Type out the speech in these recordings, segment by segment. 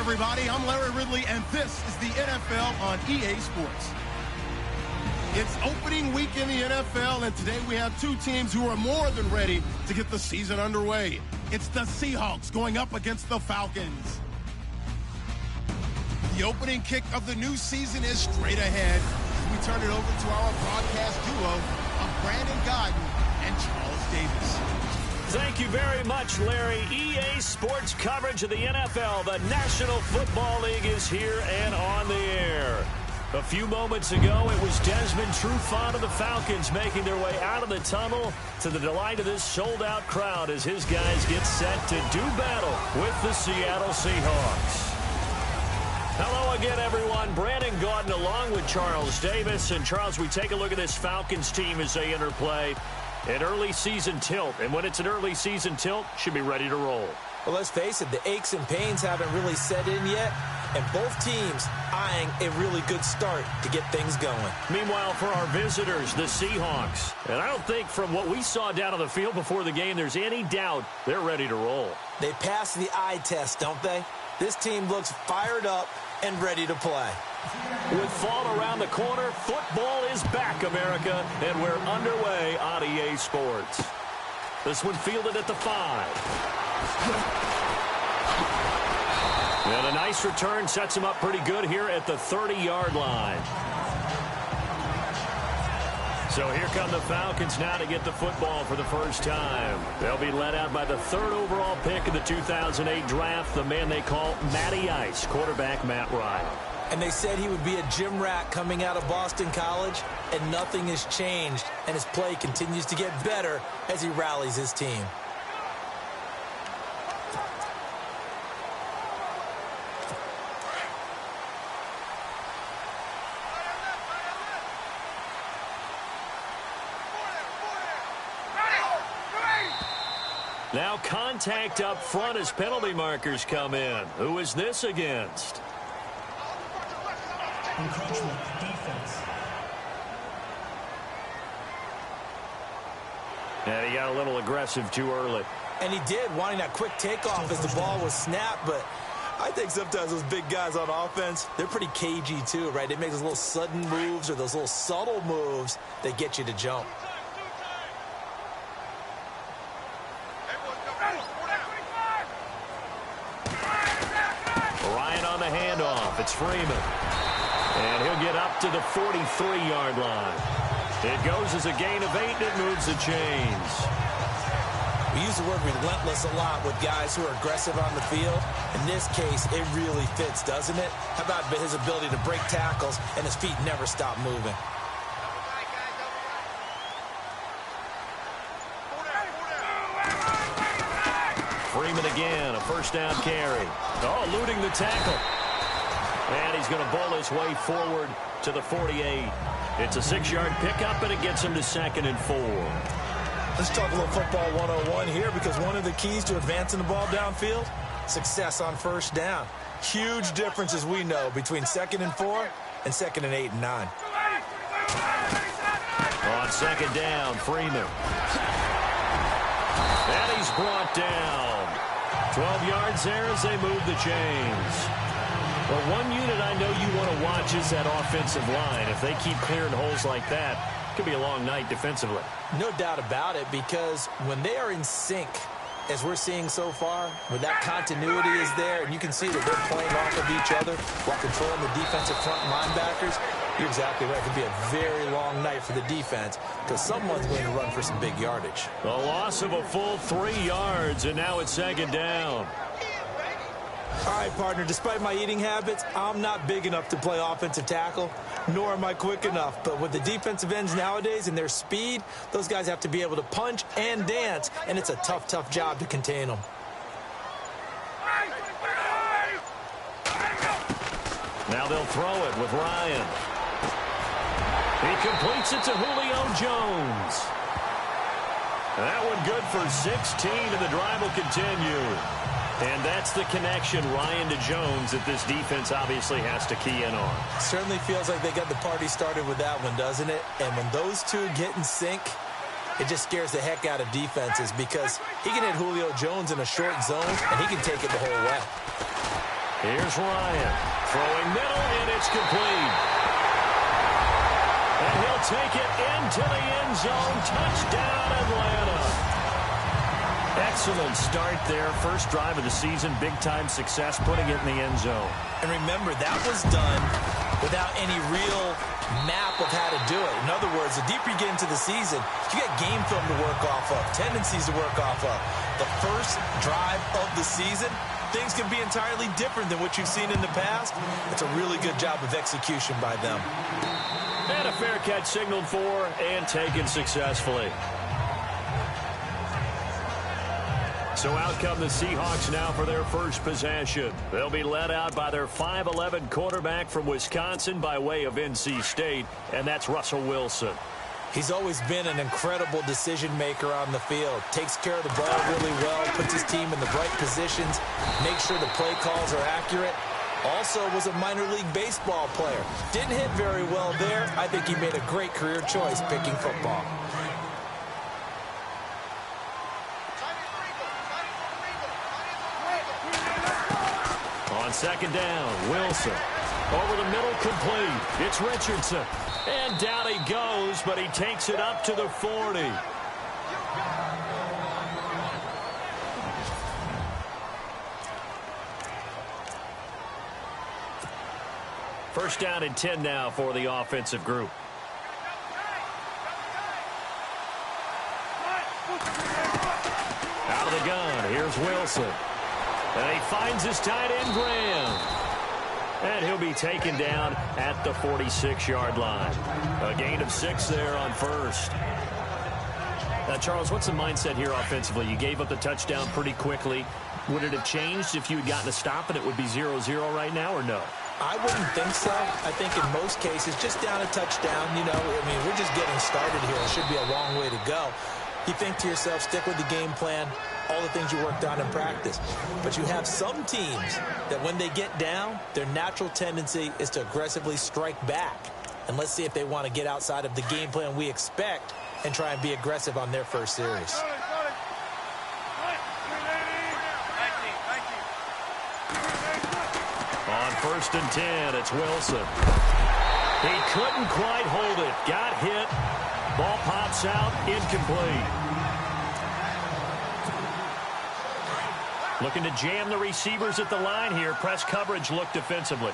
everybody. I'm Larry Ridley, and this is the NFL on EA Sports. It's opening week in the NFL, and today we have two teams who are more than ready to get the season underway. It's the Seahawks going up against the Falcons. The opening kick of the new season is straight ahead. We turn it over to our broadcast duo of Brandon Godden and Charles Davis. Thank you very much, Larry. EA Sports coverage of the NFL. The National Football League is here and on the air. A few moments ago, it was Desmond Trufant of the Falcons making their way out of the tunnel to the delight of this sold-out crowd as his guys get set to do battle with the Seattle Seahawks. Hello again, everyone. Brandon Gaudin along with Charles Davis. And, Charles, we take a look at this Falcons team as they interplay. An early season tilt, and when it's an early season tilt, should be ready to roll. Well, let's face it, the aches and pains haven't really set in yet, and both teams eyeing a really good start to get things going. Meanwhile, for our visitors, the Seahawks, and I don't think from what we saw down on the field before the game, there's any doubt they're ready to roll. They passed the eye test, don't they? This team looks fired up and ready to play. With fall around the corner, football is back, America, and we're underway on EA Sports. This one fielded at the 5. And a nice return sets him up pretty good here at the 30-yard line. So here come the Falcons now to get the football for the first time. They'll be led out by the 3rd overall pick of the 2008 draft, the man they call Matty Ice, quarterback Matt Ryan. And they said he would be a gym rat coming out of Boston College, and nothing has changed, and his play continues to get better as he rallies his team. Now contact up front as penalty markers come in. Who is this against? Encroachment defense. Yeah, he got a little aggressive too early. And he did, wanting that quick takeoff as the ball was snapped, but I think sometimes those big guys on offense, they're pretty cagey too, right? They make those little sudden moves or those little subtle moves that get you to jump. Ryan on the handoff. It's Freeman. And he'll get up to the 43-yard line. It goes as a gain of 8, and it moves the chains. We use the word relentless a lot with guys who are aggressive on the field. In this case, it really fits, doesn't it? How about his ability to break tackles and his feet never stop moving? Freeman again, a first down carry. Oh, eluding the tackle. And he's going to bowl his way forward to the 48. It's a 6-yard pickup, and it gets him to 2nd and 4. Let's talk a little football 101 here, because one of the keys to advancing the ball downfield, success on first down. Huge difference, as we know, between 2nd and 4 and 2nd and 8 and 9. On 2nd down, Freeman. And he's brought down. 12 yards there as they move the chains. Well, one unit I know you want to watch is that offensive line. If they keep clearing holes like that, it could be a long night defensively. No doubt about it, because when they are in sync, as we're seeing so far, where that continuity is there, and you can see that they're playing off of each other while controlling the defensive front linebackers, you're exactly right. It could be a very long night for the defense because someone's going to run for some big yardage. The loss of a full 3 yards, and now it's 2nd down. All right, partner, despite my eating habits, I'm not big enough to play offensive tackle, nor am I quick enough. But with the defensive ends nowadays and their speed, those guys have to be able to punch and dance, and it's a tough, tough job to contain them. Now they'll throw it with Ryan. He completes it to Julio Jones. That one good for 16, and the drive will continue. And that's the connection, Ryan to Jones, that this defense obviously has to key in on. Certainly feels like they got the party started with that one, doesn't it? And when those two get in sync, it just scares the heck out of defenses because he can hit Julio Jones in a short zone, and he can take it the whole way. Here's Ryan. Throwing middle, and it's complete. And he'll take it into the end zone. Touchdown, Atlanta. Excellent start there. First drive of the season. Big-time success putting it in the end zone. And remember, that was done without any real map of how to do it. In other words, the deeper you get into the season, you get game film to work off of, tendencies to work off of. The first drive of the season, things can be entirely different than what you've seen in the past. It's a really good job of execution by them. And a fair catch signaled for and taken successfully. So out come the Seahawks now for their first possession. They'll be led out by their 5'11" quarterback from Wisconsin by way of NC State, and that's Russell Wilson. He's always been an incredible decision maker on the field. Takes care of the ball really well, puts his team in the right positions, makes sure the play calls are accurate. Also was a minor league baseball player. Didn't hit very well there. I think he made a great career choice picking football. On second down, Wilson. Over the middle, complete. It's Richardson. And down he goes, but he takes it up to the 40. First down and 10 now for the offensive group. Out of the gun, here's Wilson. And he finds his tight end, Graham. And he'll be taken down at the 46-yard line. A gain of 6 there on first. Now, Charles, what's the mindset here offensively? You gave up the touchdown pretty quickly. Would it have changed if you had gotten a stop and it would be 0-0 right now, or no? I wouldn't think so. I think in most cases, just down a touchdown, you know, I mean, we're just getting started here. It should be a long way to go. You think to yourself, stick with the game plan, all the things you worked on in practice. But you have some teams that when they get down, their natural tendency is to aggressively strike back. And let's see if they want to get outside of the game plan we expect and try and be aggressive on their first series. On first and 10, it's Wilson. He couldn't quite hold it. Got hit. Ball pops out, incomplete. Looking to jam the receivers at the line here. Press coverage look defensively.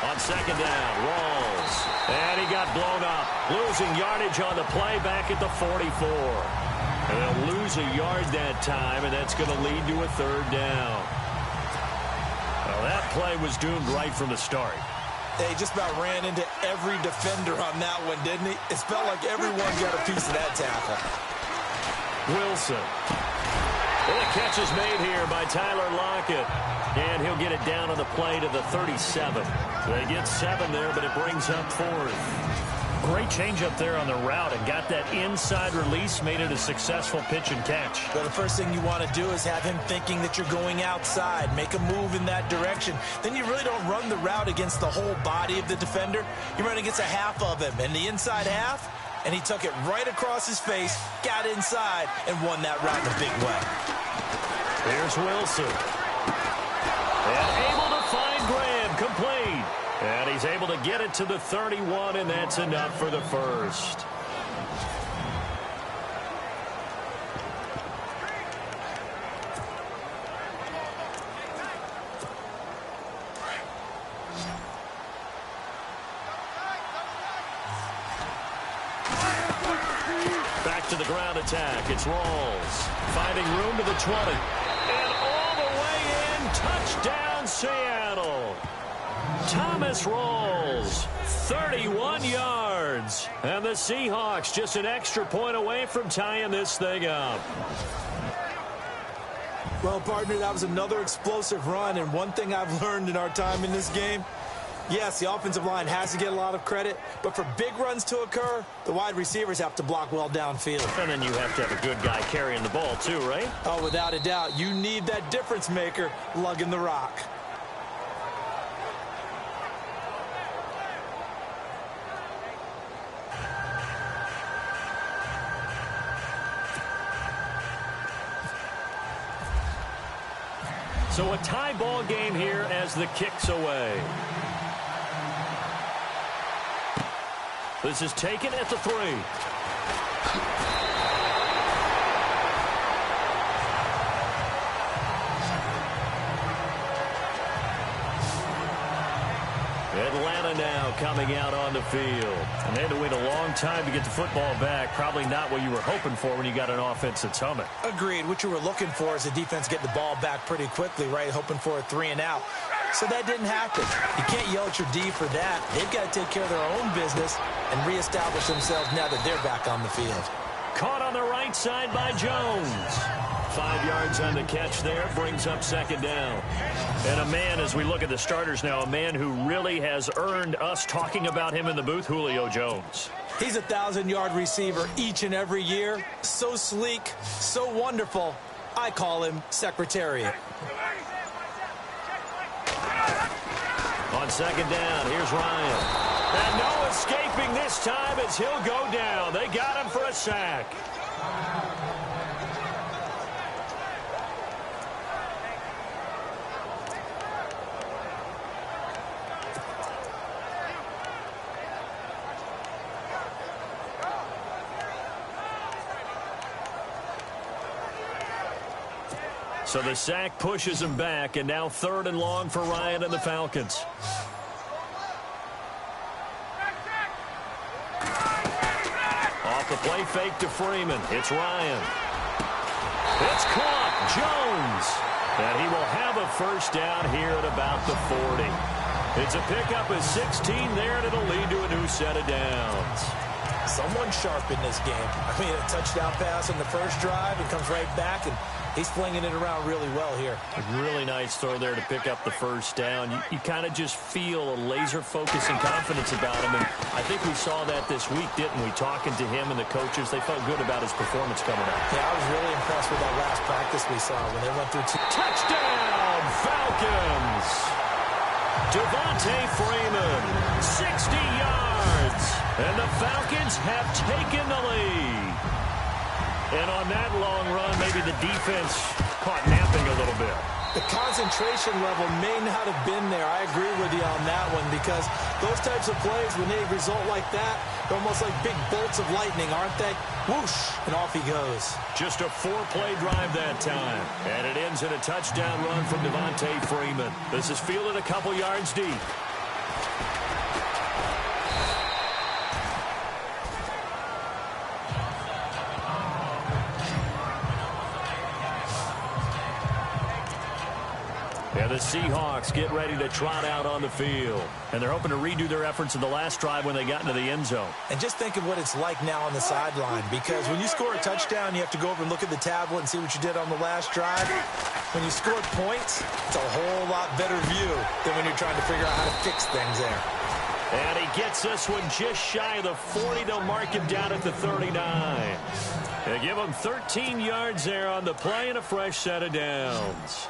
On second down, Rawls. And he got blown up. Losing yardage on the play back at the 44. And they'll lose a yard that time, and that's going to lead to a third down. Well, that play was doomed right from the start. They just about ran into every defender on that one, didn't he? It felt like everyone got a piece of that tackle. Wilson. And the catch is made here by Tyler Lockett. And he'll get it down on the play to the 37. They get 7 there, but it brings up 4th. Great change up there on the route and got that inside release, made it a successful pitch and catch. But the first thing you want to do is have him thinking that you're going outside, make a move in that direction. Then you really don't run the route against the whole body of the defender. You run against a half of him, and the inside half, and he took it right across his face, got inside, and won that route in a big way. Here's Wilson. And able to find Graham, complete. And he's able to get it to the 31, and that's enough for the first. Back to the ground attack. It's Rawls. Finding room to the 20. And all the way in. Touchdown, Seattle. Thomas Rawls, 31 yards. And the Seahawks just an extra point away from tying this thing up. Well, partner, that was another explosive run, and one thing I've learned in our time in this game, yes, the offensive line has to get a lot of credit, but for big runs to occur, the wide receivers have to block well downfield. And then you have to have a good guy carrying the ball too, right? Oh, without a doubt. You need that difference maker lugging the rock. So a tie ball game here as the kick's away. This is taken at the 3. Atlanta now coming out on the field. And they had to wait a long time to get the football back. Probably not what you were hoping for when you got an offense that's humming. Agreed. What you were looking for is the defense getting the ball back pretty quickly, right? Hoping for a 3 and out. So that didn't happen. You can't yell at your D for that. They've got to take care of their own business and reestablish themselves now that they're back on the field. Caught on the right side by Jones. 5 yards on the catch there, brings up second down. And a man, as we look at the starters now, a man who really has earned us talking about him in the booth, Julio Jones. He's a 1,000-yard receiver each and every year. So sleek, so wonderful. I call him Secretariat. On second down, here's Ryan. And no escaping this time as he'll go down. They got him for a sack. So the sack pushes him back, and now 3rd and long for Ryan and the Falcons. Off the play fake to Freeman. It's Ryan. It's caught. Jones. And he will have a first down here at about the 40. It's a pickup of 16 there, and it'll lead to a new set of downs. Someone sharp in this game. I mean, a touchdown pass on the first drive. It comes right back, and he's flinging it around really well here. A really nice throw there to pick up the first down. You kind of just feel a laser focus and confidence about him. And I think we saw that this week, didn't we? Talking to him and the coaches, they felt good about his performance coming up. Yeah, I was really impressed with that last practice we saw when they went through 2. Touchdown, Falcons! Devontae Freeman, 60 yards. And the Falcons have taken the lead. And on that long run, maybe the defense caught napping a little bit. The concentration level may not have been there. I agree with you on that one because those types of plays, when they result like that, they're almost like big bolts of lightning, aren't they? Whoosh, and off he goes. Just a 4-play drive that time. And it ends in a touchdown run from Devontae Freeman. This is fielded a couple yards deep. Yeah, the Seahawks get ready to trot out on the field. And they're hoping to redo their efforts in the last drive when they got into the end zone. And just think of what it's like now on the sideline. Because when you score a touchdown, you have to go over and look at the tablet and see what you did on the last drive. When you scored points, it's a whole lot better view than when you're trying to figure out how to fix things there. And he gets this one just shy of the 40. They'll mark him down at the 39. They give him 13 yards there on the play and a fresh set of downs.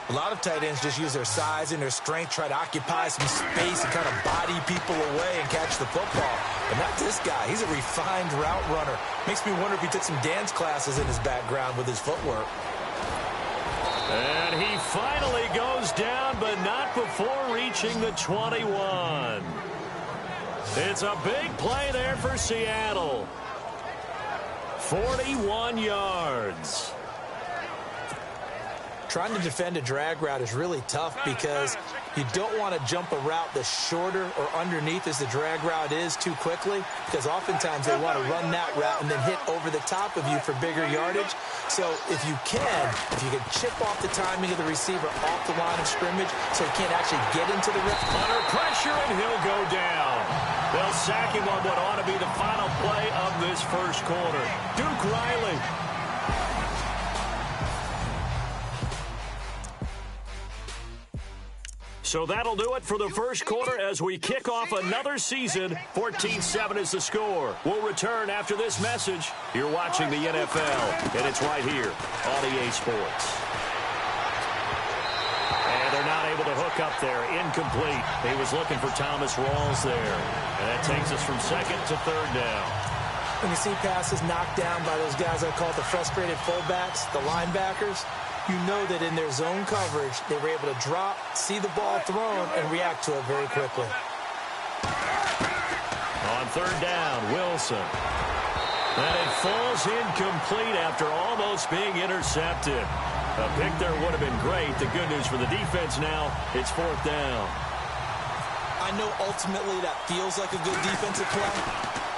A lot of tight ends just use their size and their strength, try to occupy some space and kind of body people away and catch the football. But not this guy. He's a refined route runner. Makes me wonder if he took some dance classes in his background with his footwork. And he finally goes down, but not before reaching the 21. It's a big play there for Seattle. 41 yards. Trying to defend a drag route is really tough because you don't want to jump a route that's shorter or underneath as the drag route is too quickly, because oftentimes they want to run that route and then hit over the top of you for bigger yardage. So if you can chip off the timing of the receiver off the line of scrimmage so he can't actually get into the route. Under pressure, and he'll go down. They'll sack him on what ought to be the final play of this first quarter. Duke Riley. So that'll do it for the first quarter as we kick off another season. 14-7 is the score. We'll return after this message. You're watching the NFL, and it's right here on EA Sports. And they're not able to hook up there. Incomplete. He was looking for Thomas Rawls there. And that takes us from second to third down. When you see passes knocked down by those guys I call the frustrated fullbacks, the linebackers, You know that in their zone coverage, they were able to drop, see the ball thrown, and react to it very quickly. On third down, Wilson. And it falls incomplete after almost being intercepted. A pick there would have been great. The good news for the defense now, it's fourth down. I know ultimately that feels like a good defensive play,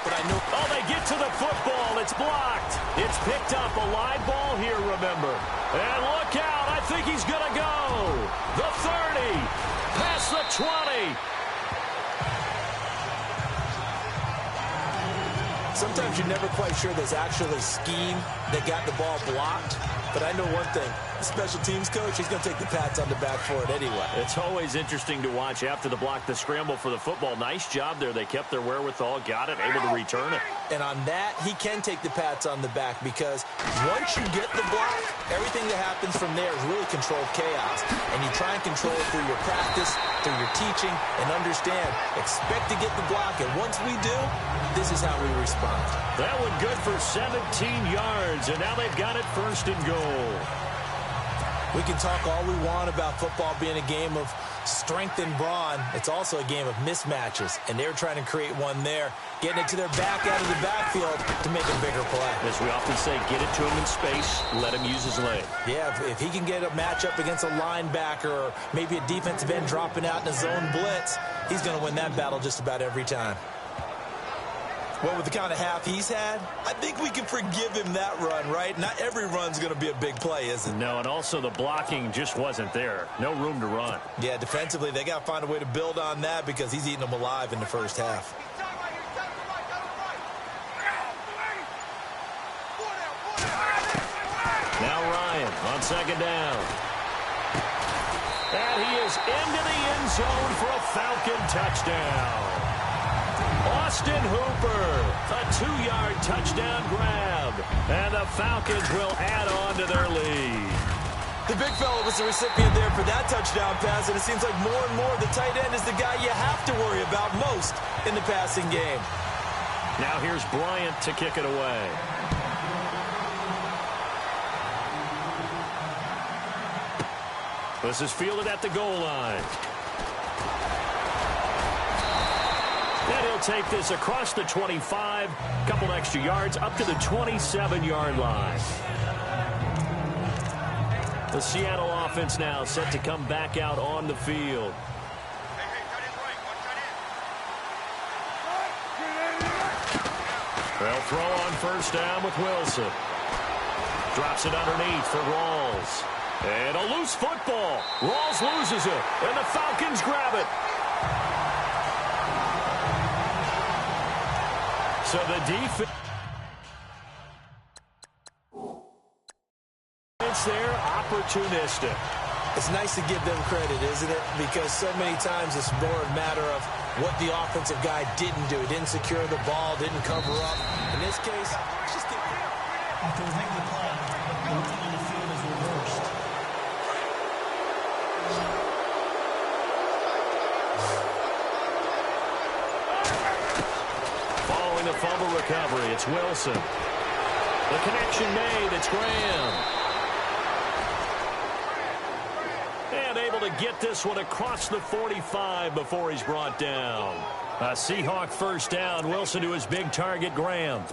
but I know... Oh, they get to the football. It's blocked. It's picked up. A live ball here, remember. And look out. I think he's going to go. The 30. Past the 20. Sometimes you're never quite sure there's actually scheme that got the ball blocked. But I know one thing. The special teams coach, he's going to take the pats on the back for it anyway. It's always interesting to watch after the block, the scramble for the football. Nice job there. They kept their wherewithal, got it, able to return it. And on that, he can take the pats on the back because once you get the block, everything that happens from there is really controlled chaos. And you try and control it through your practice, through your teaching, and understand, expect to get the block. And once we do, this is how we respond. That one good for 17 yards, and now they've got it first and goal. We can talk all we want about football being a game of strength and brawn. It's also a game of mismatches, and they're trying to create one there, getting it to their back out of the backfield to make a bigger play. As we often say, get it to him in space, let him use his leg. Yeah, if he can get a matchup against a linebacker or maybe a defensive end dropping out in a zone blitz, he's going to win that battle just about every time. Well, with the kind of half he's had, I think we can forgive him that run, right? Not every run's going to be a big play, is it? No, and also the blocking just wasn't there. No room to run. Yeah, defensively, they got to find a way to build on that because he's eating them alive in the first half. Now Ryan on second down. And he is into the end zone for a Falcon touchdown. Austin Hooper, a 2-yard touchdown grab, and the Falcons will add on to their lead. The big fella was the recipient there for that touchdown pass, and it seems like more and more the tight end is the guy you have to worry about most in the passing game. Now here's Bryant to kick it away. This is fielded at the goal line. And he'll take this across the 25, couple extra yards, up to the 27-yard line. The Seattle offense now set to come back out on the field. They'll throw on first down with Wilson. Drops it underneath for Rawls. And a loose football. Rawls loses it, and the Falcons grab it. So the defense there, opportunistic. It's nice to give them credit, isn't it? Because so many times it's more a matter of what the offensive guy didn't do. He didn't secure the ball, didn't cover up. In this case, just get... After making the play, the run on the field is reversed. Following the fumble recovery, it's Wilson. The connection made, it's Graham. And able to get this one across the 45 before he's brought down. A Seahawk first down. Wilson to his big target, Graham.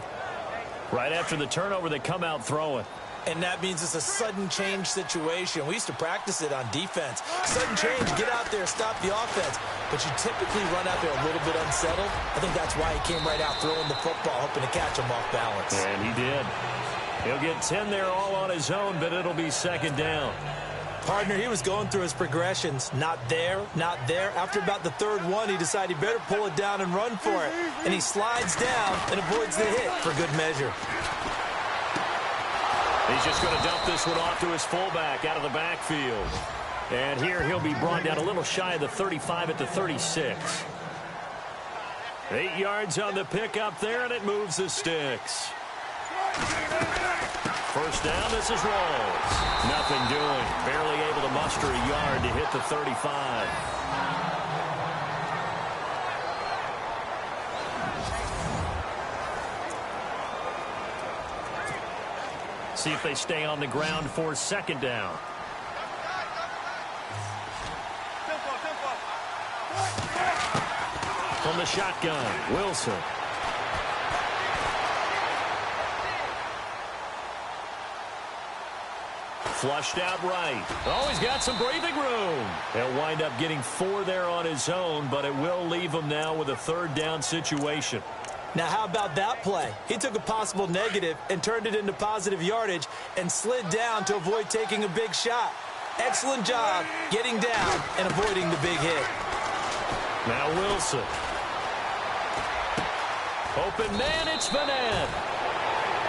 Right after the turnover, they come out throwing. And that means it's a sudden change situation. We used to practice it on defense. Sudden change, get out there, stop the offense. But you typically run out there a little bit unsettled. I think that's why he came right out throwing the football, hoping to catch him off balance. And he did. He'll get 10 there all on his own, but it'll be second down. Partner, he was going through his progressions. Not there, not there. After about the third one, he decided he better pull it down and run for it. And he slides down and avoids the hit for good measure. He's just going to dump this one off to his fullback out of the backfield. And here he'll be brought down a little shy of the 35 at the 36. 8 yards on the pickup there, and it moves the sticks. First down, this is Rawls. Nothing doing. Barely able to muster a yard to hit the 35. see if they stay on the ground for second down. From the shotgun, Wilson. Flushed out right. Oh, he's got some breathing room. He'll wind up getting 4 there on his own, but it will leave him now with a third down situation. Now, how about that play? He took a possible negative and turned it into positive yardage and slid down to avoid taking a big shot. Excellent job getting down and avoiding the big hit. Now Wilson. Open man, it's Vanette.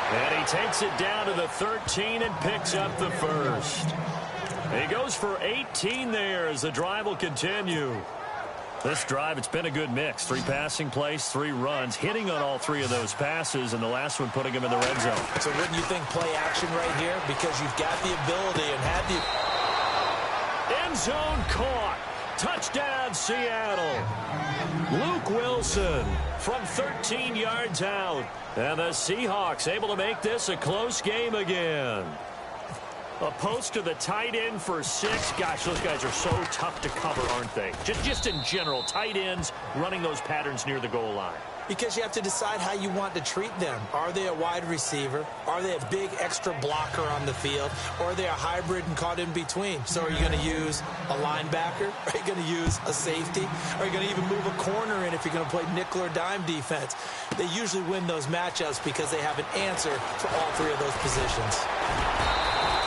And he takes it down to the 13 and picks up the first. He goes for 18 there as the drive will continue. This drive, it's been a good mix. 3 passing plays, 3 runs, hitting on all 3 of those passes, and the last one putting him in the red zone. So wouldn't you think play action right here? Because you've got the ability and had the... End zone caught. Touchdown, Seattle. Luke Wilson from 13 yards out. And the Seahawks able to make this a close game again. A post to the tight end for 6. Gosh, those guys are so tough to cover, aren't they? Just in general, tight ends running those patterns near the goal line. Because you have to decide how you want to treat them. Are they a wide receiver? Are they a big extra blocker on the field? Or are they a hybrid and caught in between? So are you going to use a linebacker? Are you going to use a safety? Are you going to even move a corner in if you're going to play nickel or dime defense? They usually win those matchups because they have an answer for all 3 of those positions.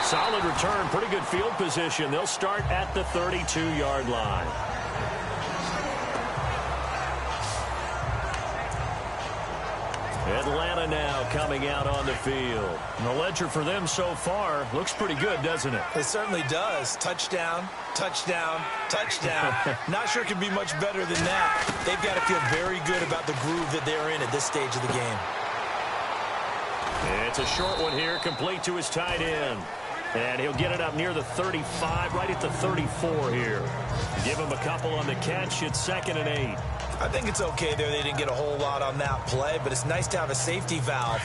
Solid return, pretty good field position. They'll start at the 32-yard line. Atlanta now coming out on the field. And the ledger for them so far looks pretty good, doesn't it? It certainly does. Touchdown, touchdown, touchdown. Not sure it can be much better than that. They've got to feel very good about the groove that they're in at this stage of the game. It's a short one here, complete to his tight end. And he'll get it up near the 35, right at the 34 here. Give him a couple on the catch. It's 2nd and 8. I think it's okay there. They didn't get a whole lot on that play, but it's nice to have a safety valve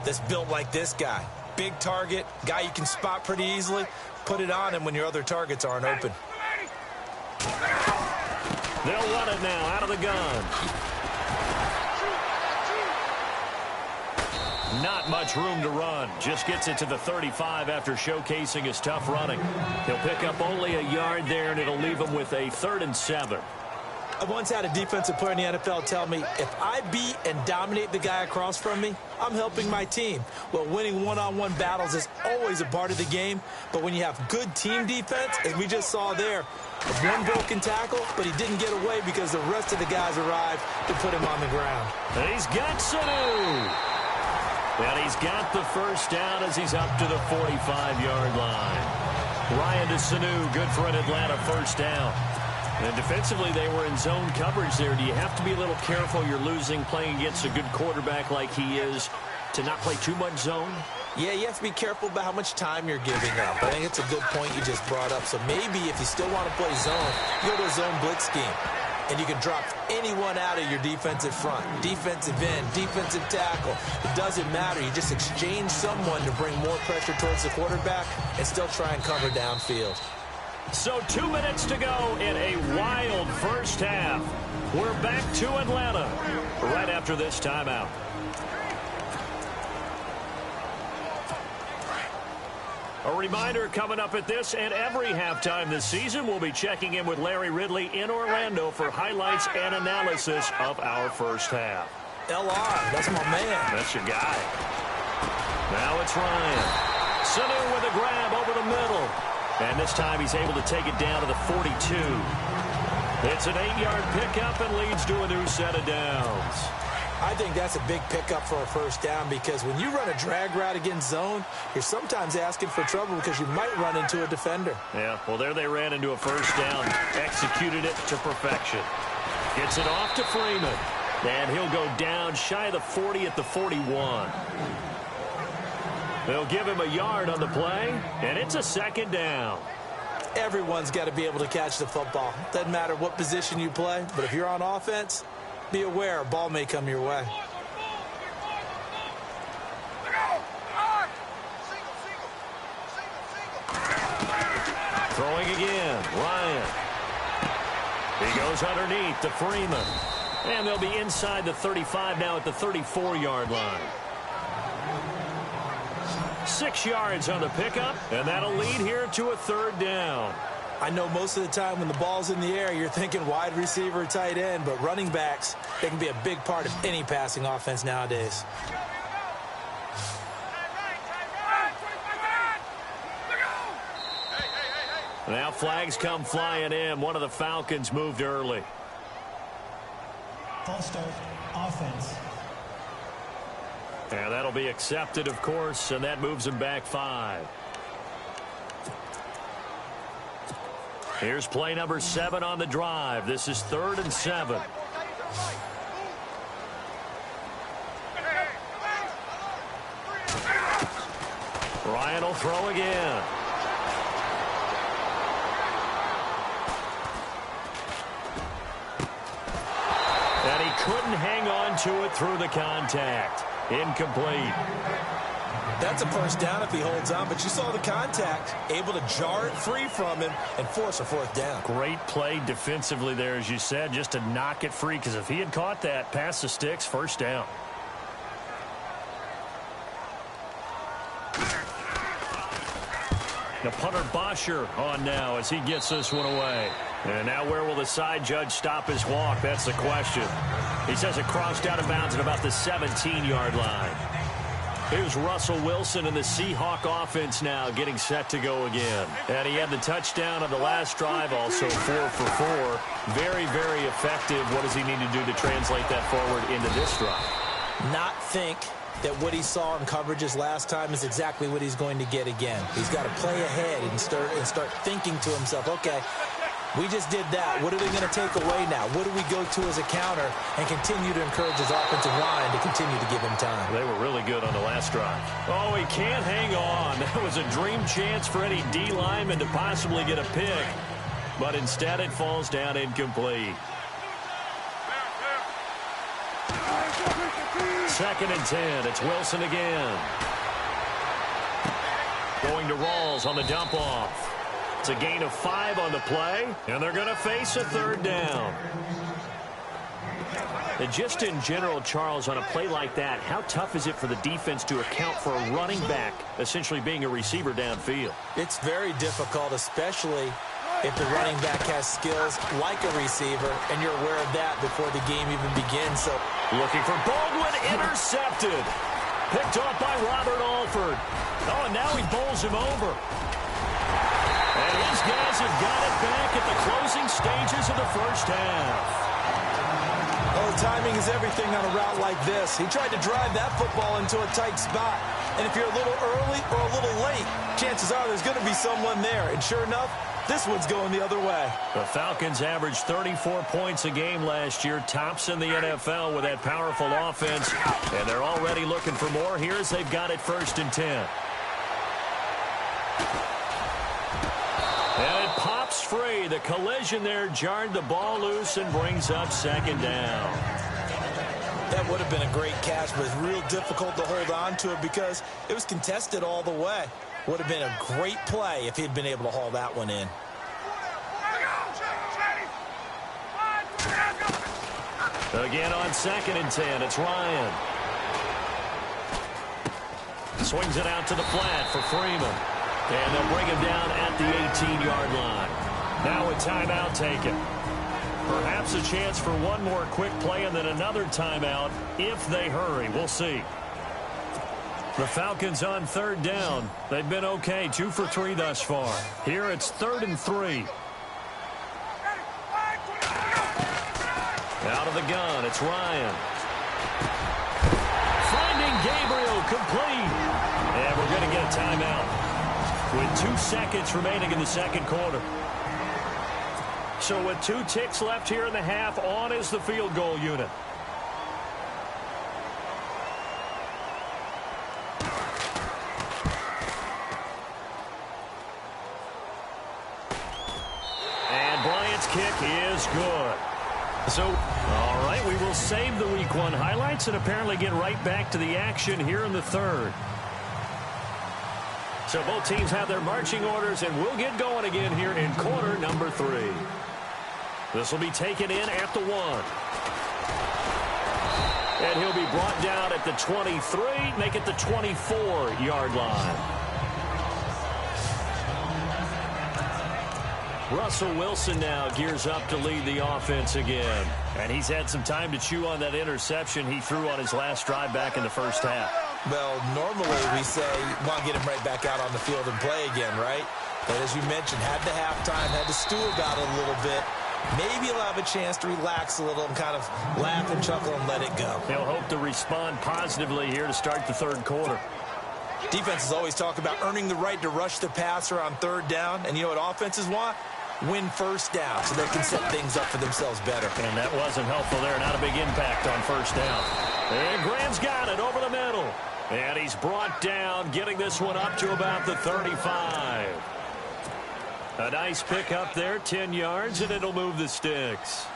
that's built like this guy. Big target, guy you can spot pretty easily. Put it on him when your other targets aren't open. They'll run it now out of the gun. Not much room to run. Just gets it to the 35 after showcasing his tough running. He'll pick up only a yard there, and it'll leave him with a 3rd and 7. I once had a defensive player in the NFL tell me, if I beat and dominate the guy across from me, I'm helping my team. Well, winning one-on-one battles is always a part of the game, but when you have good team defense, as we just saw there, one broken tackle, but he didn't get away because the rest of the guys arrived to put him on the ground. And he's got Sanu. And he's got the first down as he's up to the 45-yard line. Ryan to Sanu, good for an Atlanta first down. And defensively, they were in zone coverage there. Do you have to be a little careful? You're losing playing against a good quarterback like he is to not play too much zone? Yeah, you have to be careful about how much time you're giving up. I think it's a good point you just brought up. So maybe if you still want to play zone, you go to a zone blitz scheme. And you can drop anyone out of your defensive front. Defensive end, defensive tackle. It doesn't matter. You just exchange someone to bring more pressure towards the quarterback and still try and cover downfield. So 2 minutes to go in a wild first half. We're back to Atlanta right after this timeout. A reminder coming up at this and every halftime this season, we'll be checking in with Larry Ridley in Orlando for highlights and analysis of our first half. LR, that's my man. That's your guy. Now it's Ryan. Sanu with a grab over the middle. And this time he's able to take it down to the 42. It's an 8-yard pickup and leads to a new set of downs. I think that's a big pickup for a first down because when you run a drag route against zone, you're sometimes asking for trouble because you might run into a defender. Yeah, well, there they ran into a first down, executed it to perfection. Gets it off to Freeman, and he'll go down shy of the 40 at the 41. They'll give him a yard on the play, and it's a second down. Everyone's got to be able to catch the football. Doesn't matter what position you play, but if you're on offense, be aware a ball may come your way. Throwing again, Ryan. He goes underneath to Freeman. And they'll be inside the 35 now at the 34-yard line. 6 yards on the pickup, and that'll lead here to a third down. I know most of the time when the ball's in the air, you're thinking wide receiver, tight end, but running backs, they can be a big part of any passing offense nowadays. Now flags come flying in. One of the Falcons moved early. False start, offense. And that'll be accepted, of course, and that moves him back 5. Here's play number 7 on the drive. This is 3rd and 7. Ryan will throw again. And he couldn't hang on to it through the contact. Incomplete. That's a first down if he holds on, but you saw the contact, able to jar it free from him and force a 4th down. Great play defensively there, as you said, just to knock it free, because if he had caught that, past the sticks, first down. The punter Bosher on now as he gets this one away. And now where will the side judge stop his walk? That's the question. He says it crossed out of bounds at about the 17-yard line. Here's Russell Wilson in the Seahawk offense now getting set to go again. And he had the touchdown on the last drive, also 4 for 4. Very, very effective. What does he need to do to translate that forward into this drive? Not think that what he saw in coverages last time is exactly what he's going to get again. He's got to play ahead and start thinking to himself, okay, we just did that. What are they going to take away now? What do we go to as a counter? And continue to encourage his offensive line to continue to give him time. They were really good on the last drive. Oh, he can't hang on. That was a dream chance for any D lineman to possibly get a pick. But instead it falls down incomplete. 2nd and 10. It's Wilson again. Going to Rawls on the dump off. It's a gain of 5 on the play, and they're going to face a 3rd down. And just in general, Charles, on a play like that, how tough is it for the defense to account for a running back essentially being a receiver downfield? It's very difficult, especially if the running back has skills like a receiver, and you're aware of that before the game even begins. So, looking for Baldwin, intercepted. Picked off by Robert Alford. Oh, and now he bowls him over. And these guys have got it back at the closing stages of the first half. Oh, timing is everything on a route like this. He tried to drive that football into a tight spot. And if you're a little early or a little late, chances are there's going to be someone there. And sure enough, this one's going the other way. The Falcons averaged 34 points a game last year, tops in the NFL with that powerful offense. And they're already looking for more here as they've got it 1st and 10. And it pops free. The collision there jarred the ball loose and brings up 2nd down. That would have been a great catch, but it's real difficult to hold on to it because it was contested all the way. Would have been a great play if he'd been able to haul that one in. Again on 2nd and 10, it's Ryan. Swings it out to the flat for Freeman. And they'll bring him down at the 18-yard line. Now a timeout taken. Perhaps a chance for one more quick play and then another timeout if they hurry. We'll see. The Falcons on 3rd down. They've been okay, 2 for 3 thus far. Here it's 3rd and 3. Out of the gun, it's Ryan. Finding Gabriel, complete. And we're going to get a timeout with 2 seconds remaining in the 2nd quarter. So with 2 ticks left here in the half, on is the field goal unit. And Bryant's kick is good. So, all right, we will save the Week 1 highlights and apparently get right back to the action here in the 3rd. So both teams have their marching orders, and we'll get going again here in quarter number 3. This will be taken in at the 1. And he'll be brought down at the 23, make it the 24-yard line. Russell Wilson now gears up to lead the offense again. And he's had some time to chew on that interception he threw on his last drive back in the first half. Well, normally we say, want to get him right back out on the field and play again, right? But as you mentioned, had the halftime, had to stew about it a little bit. Maybe he'll have a chance to relax a little and kind of laugh and chuckle and let it go. He'll hope to respond positively here to start the third quarter. Defenses always talk about earning the right to rush the passer on third down. And you know what offenses want? Win first down so they can set things up for themselves better. And that wasn't helpful there. Not a big impact on first down. And Graham's got it over the middle. And he's brought down, getting this one up to about the 35. A nice pick up there, 10 yards, and it'll move the sticks.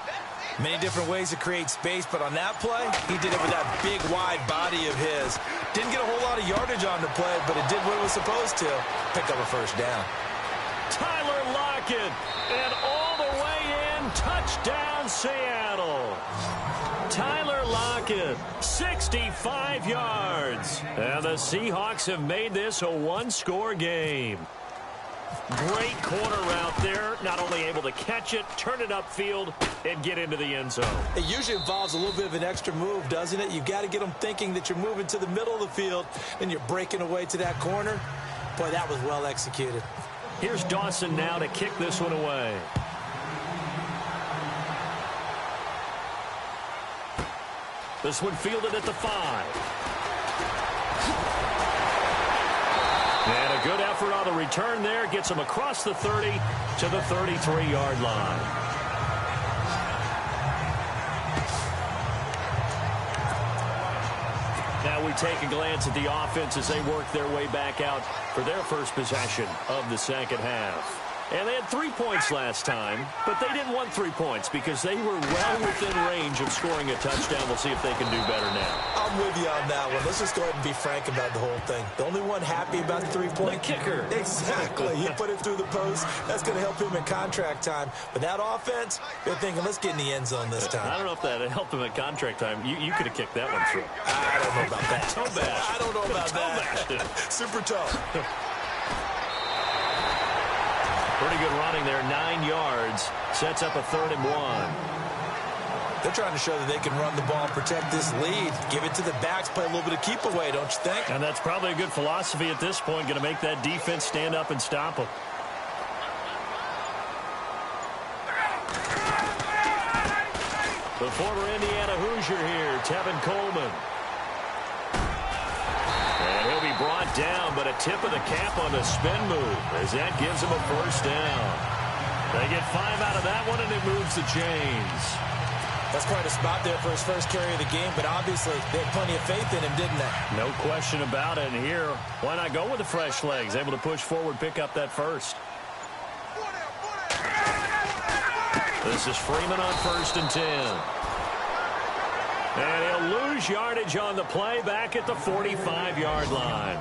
Many different ways to create space, but on that play, he did it with that big, wide body of his. Didn't get a whole lot of yardage on the play, but it did what it was supposed to. Pick up a first down. Tyler Lockett, and all the way in, touchdown Seattle. Tyler Lockett, 65 yards. And the Seahawks have made this a one-score game. Great corner route there. Not only able to catch it, turn it upfield, and get into the end zone. It usually involves a little bit of an extra move, doesn't it? You've got to get them thinking that you're moving to the middle of the field, and you're breaking away to that corner. Boy, that was well executed. Here's Dawson now to kick this one away. This one fielded at the 5. And a good effort on the return there. Gets him across the 30 to the 33-yard line. Now we take a glance at the offense as they work their way back out for their first possession of the second half. And they had 3 points last time, but they didn't want 3 points because they were well within range of scoring a touchdown. We'll see if they can do better now. I'm with you on that one. Let's just go ahead and be frank about the whole thing. The only one happy about the 3-point. The kicker. Exactly. He put it through the post. That's going to help him in contract time. But that offense, they're thinking, let's get in the end zone this time. I don't know if that helped him at contract time. You could have kicked that one through. I don't know about that. Toe bash. I don't know about that. Super tough. Pretty good running there, 9 yards. Sets up a 3rd and 1. They're trying to show that they can run the ball and protect this lead. Give it to the backs, play a little bit of keep away, don't you think? And that's probably a good philosophy at this point, going to make that defense stand up and stop them. The former Indiana Hoosier here, Tevin Coleman. And he'll be brought down, but a tip of the cap on the spin move as that gives him a first down. They get 5 out of that one, and it moves the chains. That's quite a spot there for his first carry of the game, but obviously they had plenty of faith in him, didn't they? No question about it. And here, why not go with the fresh legs? Able to push forward, pick up that first. This is Freeman on 1st and 10. And he'll lose yardage on the play back at the 45-yard line.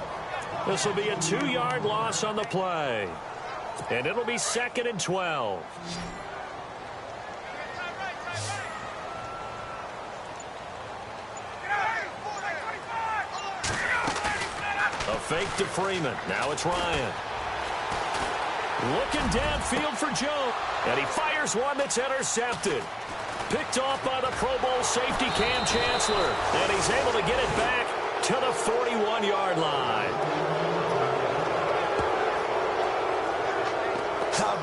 This will be a 2-yard loss on the play. And it'll be 2nd and 12. A fake to Freeman. Now it's Ryan. Looking downfield for Joe. And he fires one that's intercepted. Picked off by the Pro Bowl safety Cam Chancellor. And he's able to get it back to the 41-yard line.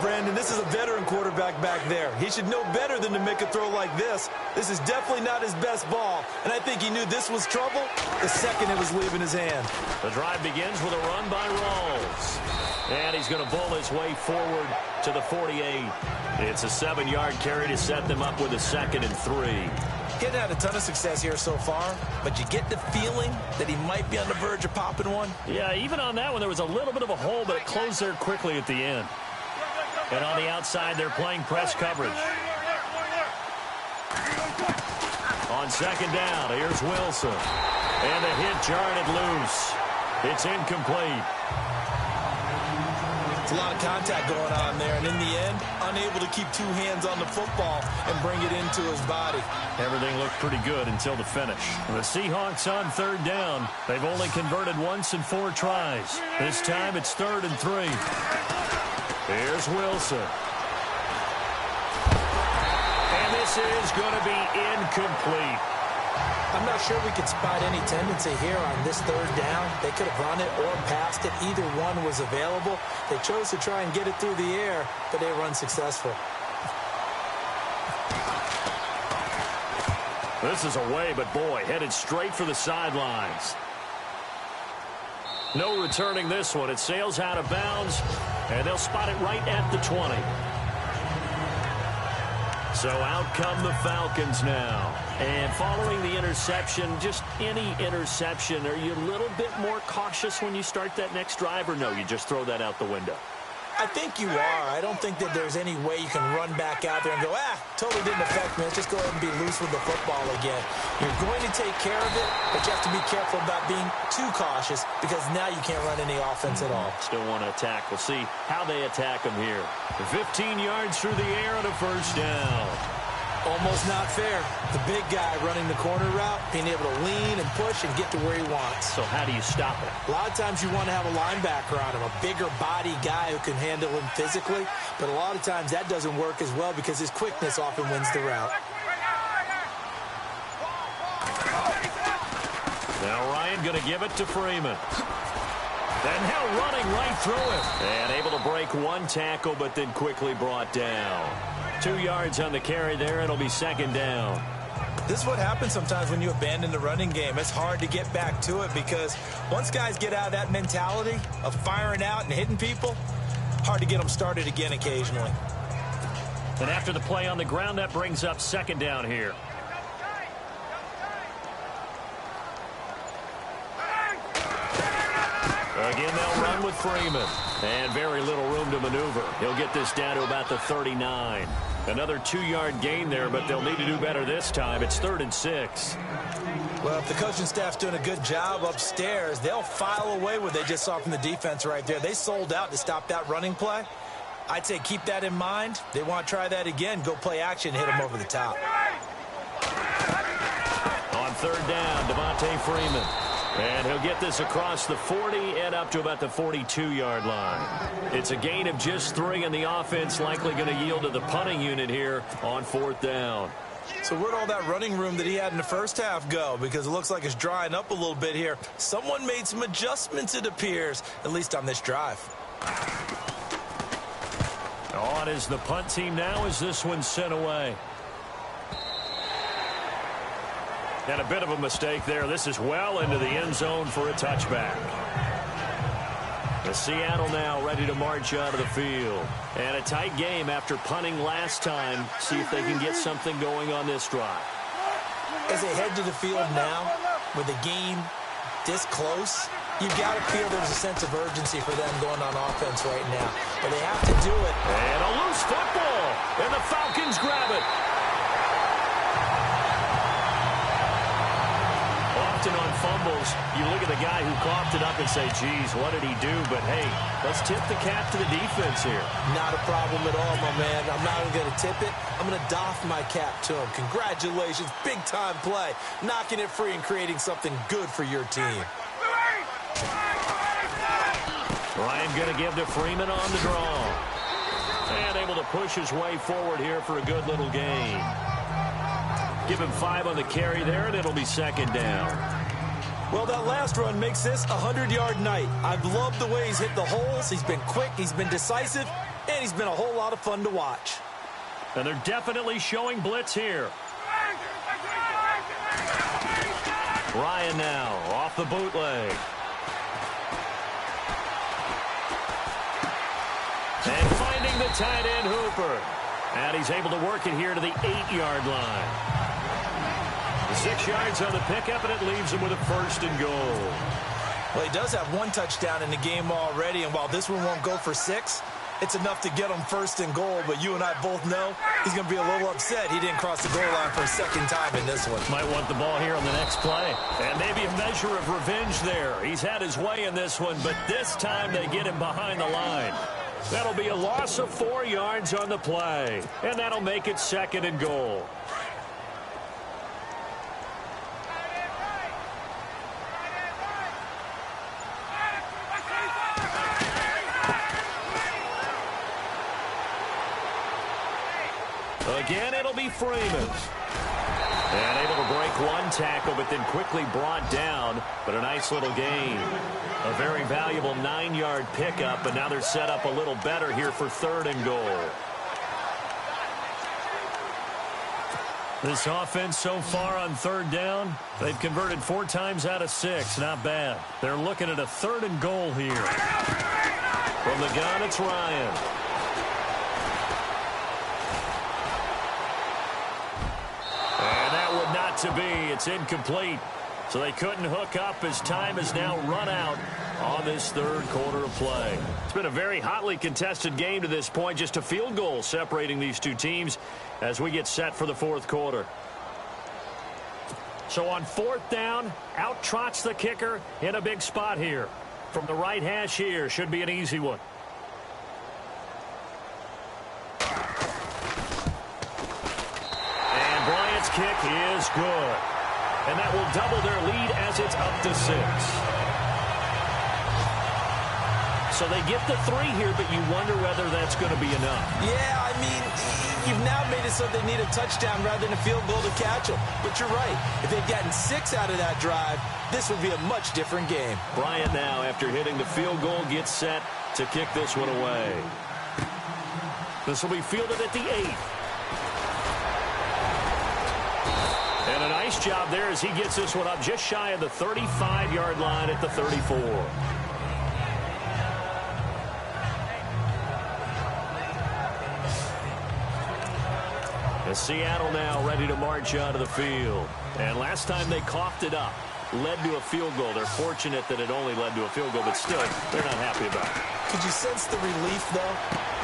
Brandon, this is a veteran quarterback back there. He should know better than to make a throw like this. This is definitely not his best ball. And I think he knew this was trouble the second it was leaving his hand. The drive begins with a run by Rawls. And he's going to bowl his way forward to the 48. It's a 7-yard carry to set them up with a 2nd and 3. Getting had a ton of success here so far, but you get the feeling that he might be on the verge of popping one. Yeah, even on that one, there was a little bit of a hole, but it closed there quickly at the end. And on the outside, they're playing press coverage. On 2nd down, here's Wilson. And the hit jarred it loose. It's incomplete. It's a lot of contact going on there, and in the end, unable to keep two hands on the football and bring it into his body. Everything looked pretty good until the finish. The Seahawks on third down. They've only converted once in 4 tries. This time it's 3rd and 3. Here's Wilson. And this is going to be incomplete. I'm not sure we could spot any tendency here on this 3rd down. They could have run it or passed it. Either one was available. They chose to try and get it through the air, but they were unsuccessful. This is away, but boy, headed straight for the sidelines. No returning this one. It sails out of bounds, and they'll spot it right at the 20. So out come the Falcons now. And following the interception, just any interception, are you a little bit more cautious when you start that next drive, or no, you just throw that out the window? I think you are. I don't think that there's any way you can run back out there and go, totally didn't affect me. Let's just go ahead and be loose with the football again. You're going to take care of it, but you have to be careful about being too cautious because now you can't run any offense at all. Still want to attack. We'll see how they attack them here. 15 yards through the air on a 1st down. Almost not fair. The big guy running the corner route, being able to lean and push and get to where he wants. So how do you stop it? A lot of times you want to have a linebacker on him, a bigger body guy who can handle him physically. But a lot of times that doesn't work as well because his quickness often wins the route. Now Ryan going to give it to Freeman. And now running right through him. And able to break one tackle, but then quickly brought down. 2 yards on the carry there. It'll be 2nd down. This is what happens sometimes when you abandon the running game. It's hard to get back to it because once guys get out of that mentality of firing out and hitting people, hard to get them started again occasionally. And after the play on the ground, that brings up 2nd down here. Again, they'll run with Freeman. And very little room to maneuver. He'll get this down to about the 39. Another 2-yard gain there, but they'll need to do better this time. It's 3rd and 6. Well, if the coaching staff's doing a good job upstairs, they'll file away what they just saw from the defense right there. They sold out to stop that running play. I'd say keep that in mind. They want to try that again. Go play action, hit them over the top. On 3rd down, Devontae Freeman. And he'll get this across the 40 and up to about the 42-yard line. It's a gain of just 3, and the offense likely going to yield to the punting unit here on 4th down. So where'd all that running room that he had in the first half go? Because it looks like it's drying up a little bit here. Someone made some adjustments, it appears, at least on this drive. On is the punt team now as this one's sent away. And a bit of a mistake there. This is well into the end zone for a touchback. The Seattle now ready to march out of the field. And a tight game after punting last time. See if they can get something going on this drive. As they head to the field now, with the game this close, you've got to feel there's a sense of urgency for them going on offense right now. But they have to do it. And a loose football. And the Falcons grab it. Often on fumbles, you look at the guy who coughed it up and say, geez, what did he do? But, hey, let's tip the cap to the defense here. Not a problem at all, my man. I'm not even going to tip it. I'm going to doff my cap to him. Congratulations, big-time play. Knocking it free and creating something good for your team. Ryan going to give to Freeman on the draw. And able to push his way forward here for a good little gain. Give him 5 on the carry there, and it'll be 2nd down. Well, that last run makes this a 100-yard night. I've loved the way he's hit the holes. He's been quick, he's been decisive, and he's been a whole lot of fun to watch. And they're definitely showing blitz here. Ryan now off the bootleg. And finding the tight end Hooper. And he's able to work it here to the 8-yard line. 6 yards on the pickup, and it leaves him with a 1st and goal. Well, he does have 1 touchdown in the game already, and while this one won't go for 6, it's enough to get him 1st and goal. But you and I both know he's going to be a little upset he didn't cross the goal line for a 2nd time in this one. Might want the ball here on the next play. And maybe a measure of revenge there. He's had his way in this one, but this time they get him behind the line. That'll be a loss of 4 yards on the play, and that'll make it 2nd and goal. Again, it'll be Freeman. And able to break one tackle, but then quickly brought down. But a nice little gain. A very valuable 9-yard pickup, but now they're set up a little better here for 3rd and goal. This offense so far on 3rd down, they've converted 4 times out of 6. Not bad. They're looking at a 3rd and goal here. From the gun, it's Ryan. And that would not to be. It's incomplete. So they couldn't hook up as time has now run out on this 3rd quarter of play. It's been a very hotly contested game to this point. Just a field goal separating these two teams as we get set for the 4th quarter. So on 4th down, out trots the kicker in a big spot here. From the right hash here, should be an easy one. And Bryant's kick is good. And that will double their lead as it's up to 6. So they get the 3 here, but you wonder whether that's going to be enough. Yeah, I mean, you've now made it so they need a touchdown rather than a field goal to catch them. But you're right. If they'd gotten 6 out of that drive, this would be a much different game. Bryant now, after hitting the field goal, gets set to kick this one away. This will be fielded at the 8. And a nice job there as he gets this one up just shy of the 35-yard line at the 34. And Seattle now ready to march out of the field. And last time they coughed it up, led to a field goal. They're fortunate that it only led to a field goal, but still, they're not happy about it. Could you sense the relief, though,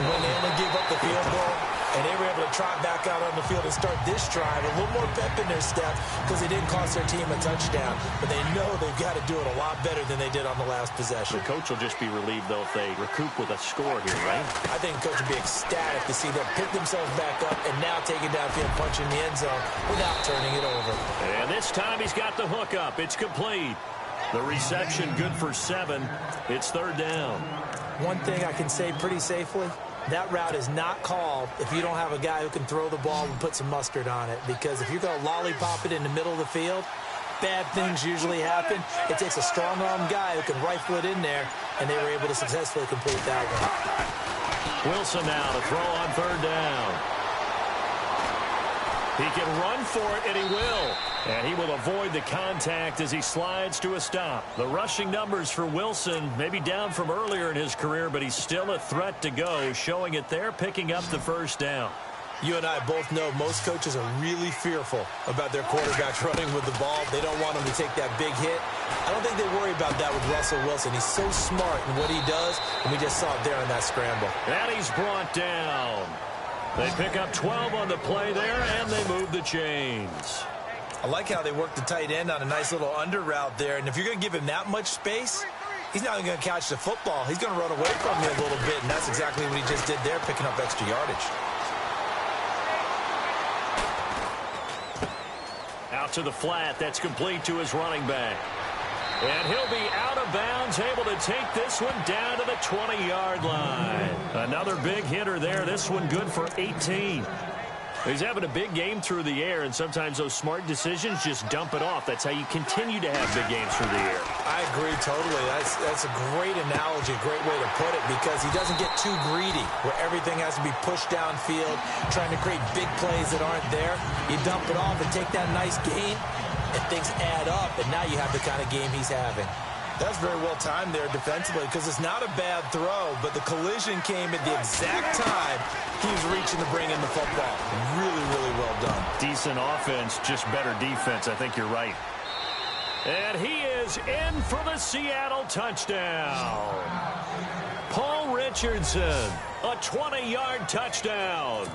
when they only gave up the field goal? And they were able to trot back out on the field and start this drive. A little more pep in their step because they didn't cost their team a touchdown. But they know they've got to do it a lot better than they did on the last possession. The coach will just be relieved, though, if they recoup with a score here, right? I think the coach will be ecstatic to see them pick themselves back up and now take it downfield, punch in the end zone without turning it over. And this time he's got the hook up. It's complete. The reception good for 7. It's 3rd down. One thing I can say pretty safely, that route is not called if you don't have a guy who can throw the ball and put some mustard on it. Because if you're going to lollipop it in the middle of the field, bad things usually happen. It takes a strong-arm guy who can rifle it in there, and they were able to successfully complete that one. Wilson now to throw on 3rd down. He can run for it, and he will. And he will avoid the contact as he slides to a stop. The rushing numbers for Wilson may be down from earlier in his career, but he's still a threat to go, showing it there, picking up the 1st down. You and I both know most coaches are really fearful about their quarterbacks running with the ball. They don't want him to take that big hit. I don't think they worry about that with Russell Wilson. He's so smart in what he does, and we just saw it there on that scramble. And he's brought down. They pick up 12 on the play there, and they move the chains. I like how they work the tight end on a nice little under route there. And if you're going to give him that much space, he's not going to catch the football. He's going to run away from you a little bit, and that's exactly what he just did there, picking up extra yardage. Out to the flat. That's complete to his running back. And he'll be out of bounds, able to take this one down to the 20-yard line. Another big hitter there. This one good for 18. He's having a big game through the air, and sometimes those smart decisions just dump it off. That's how you continue to have big games through the air. I agree totally. That's a great analogy, a great way to put it, because he doesn't get too greedy where everything has to be pushed downfield, trying to create big plays that aren't there. You dump it off and take that nice gain, and things add up, and now you have the kind of game he's having. That's very well timed there defensively because it's not a bad throw, but the collision came at the exact time he was reaching to bring in the football. Really, really well done. Decent offense, just better defense. I think you're right. And he is in for the Seattle touchdown. Paul Richardson, a 20-yard touchdown.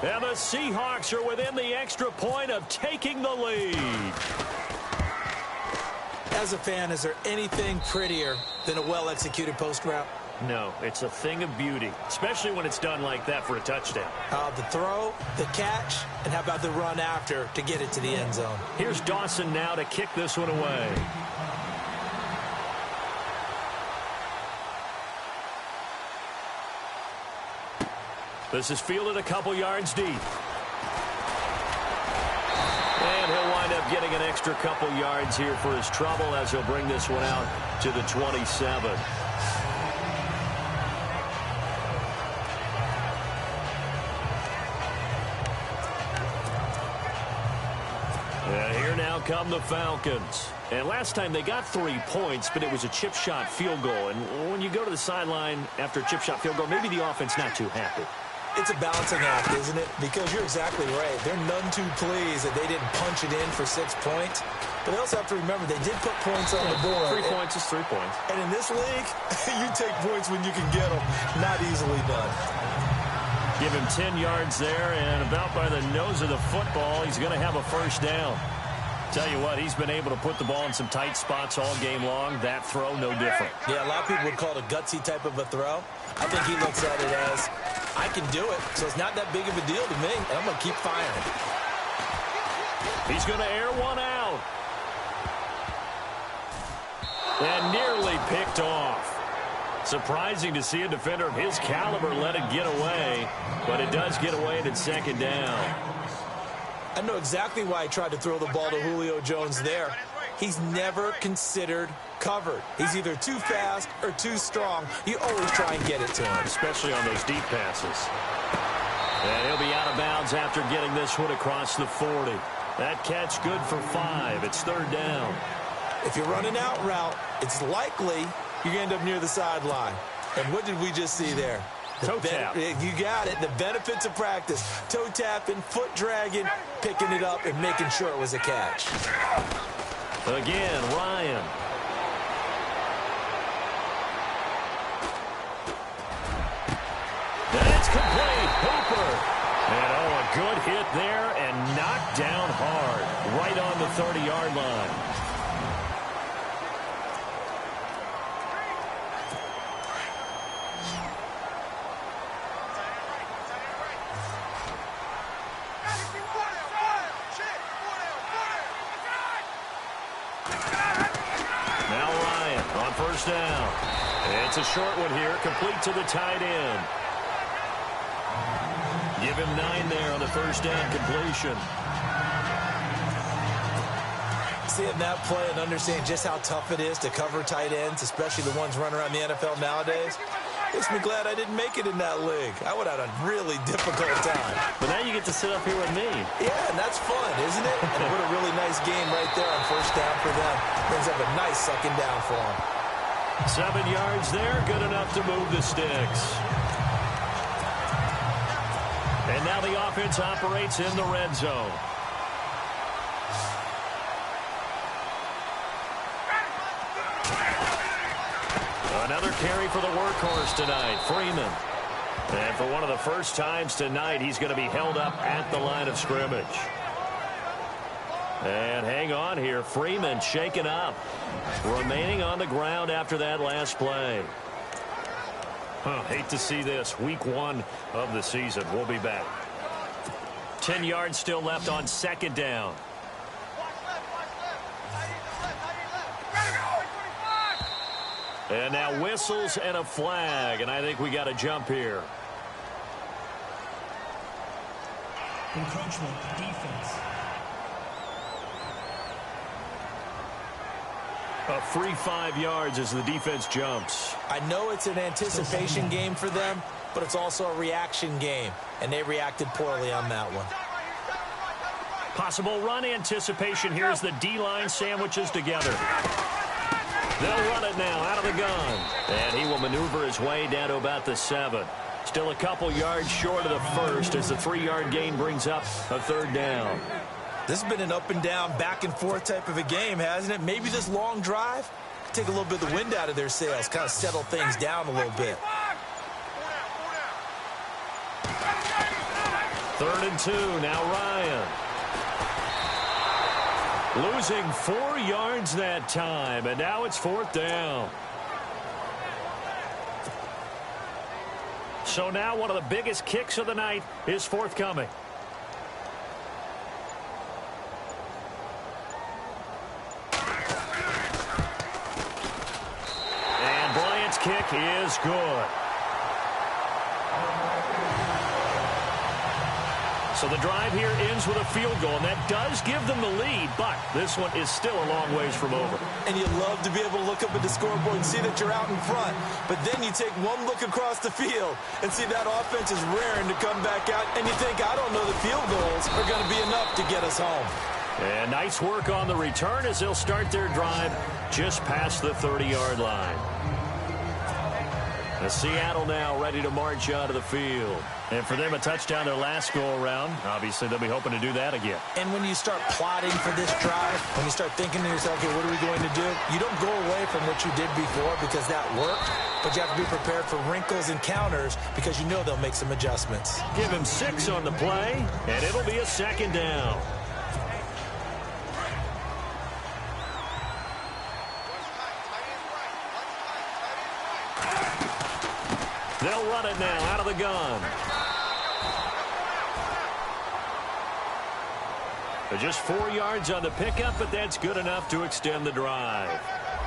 And the Seahawks are within the extra point of taking the lead. As a fan, is there anything prettier than a well-executed post route? No, it's a thing of beauty, especially when it's done like that for a touchdown. The throw, the catch, and how about the run after to get it to the end zone? Here's Dawson now to kick this one away. This is fielded a couple yards deep. And he'll wind up getting an extra couple yards here for his trouble as he'll bring this one out to the 27. And here now come the Falcons. And last time they got 3 points, but it was a chip shot field goal. And when you go to the sideline after a chip shot field goal, maybe the offense not too happy. It's a balancing act, isn't it? Because you're exactly right. They're none too pleased that they didn't punch it in for 6 points. But they also have to remember they did put points on the board. 3 points is 3 points. And in this league, you take points when you can get them. Not easily done. Give him 10 yards there, and about by the nose of the football, he's going to have a first down. Tell you what, he's been able to put the ball in some tight spots all game long. That throw, no different. Yeah, a lot of people would call it a gutsy type of a throw. I think he looks at it as, I can do it, so it's not that big of a deal to me, and I'm going to keep firing. He's going to air one out. And nearly picked off. Surprising to see a defender of his caliber let it get away, but it does get away and it's second down. I know exactly why he tried to throw the ball to Julio Jones there. He's never considered covered. He's either too fast or too strong. You always try and get it to him. Especially on those deep passes. And he'll be out of bounds after getting this one across the 40. That catch good for 5. It's third down. If you're running out route, it's likely you're going to end up near the sideline. And what did we just see there? Toe tap. You got it. The benefits of practice. Toe tapping, foot dragging, picking it up, and making sure it was a catch. Again, Ryan. And it's complete. Hooper. And a good hit there and knocked down hard. Right on the 30-yard line. First down. It's a short one here, complete to the tight end. Give him 9 there on the first down completion. Seeing that play and understand just how tough it is to cover tight ends, especially the ones running around the NFL nowadays, makes me glad I didn't make it in that league. I would have had a really difficult time. But now you get to sit up here with me. Yeah, and that's fun, isn't it? And what a really nice game right there on first down for them. Brings up a nice second down for them. 7 yards there, good enough to move the sticks. And now the offense operates in the red zone. Another carry for the workhorse tonight, Freeman. And for one of the first times tonight, he's going to be held up at the line of scrimmage. And hang on here, Freeman shaken up. Remaining on the ground after that last play. Hate to see this. Week 1 of the season. We'll be back. 10 yards still left on second down. And now whistles and a flag. And I think we got a jump here. Encroachment, defense. A free 5 yards as the defense jumps. I know it's an anticipation game for them, but it's also a reaction game, and they reacted poorly on that one. Possible run anticipation. Here's the D-line sandwiches together. They'll run it now out of the gun. And he will maneuver his way down to about the 7. Still a couple yards short of the first as the 3-yard gain brings up a third down. This has been an up and down, back and forth type of a game, hasn't it? Maybe this long drive take a little bit of the wind out of their sails, kind of settle things down a little bit. 3rd and 2, now Ryan. Losing 4 yards that time, and now it's 4th down. So now one of the biggest kicks of the night is forthcoming. And Bryant's kick is good. So the drive here ends with a field goal, and that does give them the lead, but this one is still a long ways from over. And you love to be able to look up at the scoreboard and see that you're out in front. But then you take one look across the field and see that offense is raring to come back out, and you think, I don't know, the field goals are going to be enough to get us home. And nice work on the return as they'll start their drive just past the 30-yard line. And Seattle now ready to march out of the field. And for them, a touchdown their last go-around. Obviously, they'll be hoping to do that again. And when you start plotting for this drive, when you start thinking to yourself, okay, what are we going to do? You don't go away from what you did before because that worked, but you have to be prepared for wrinkles and counters because you know they'll make some adjustments. Give him 6 on the play, and it'll be a second down. They'll run it now out of the gun. They're just 4 yards on the pickup, but that's good enough to extend the drive.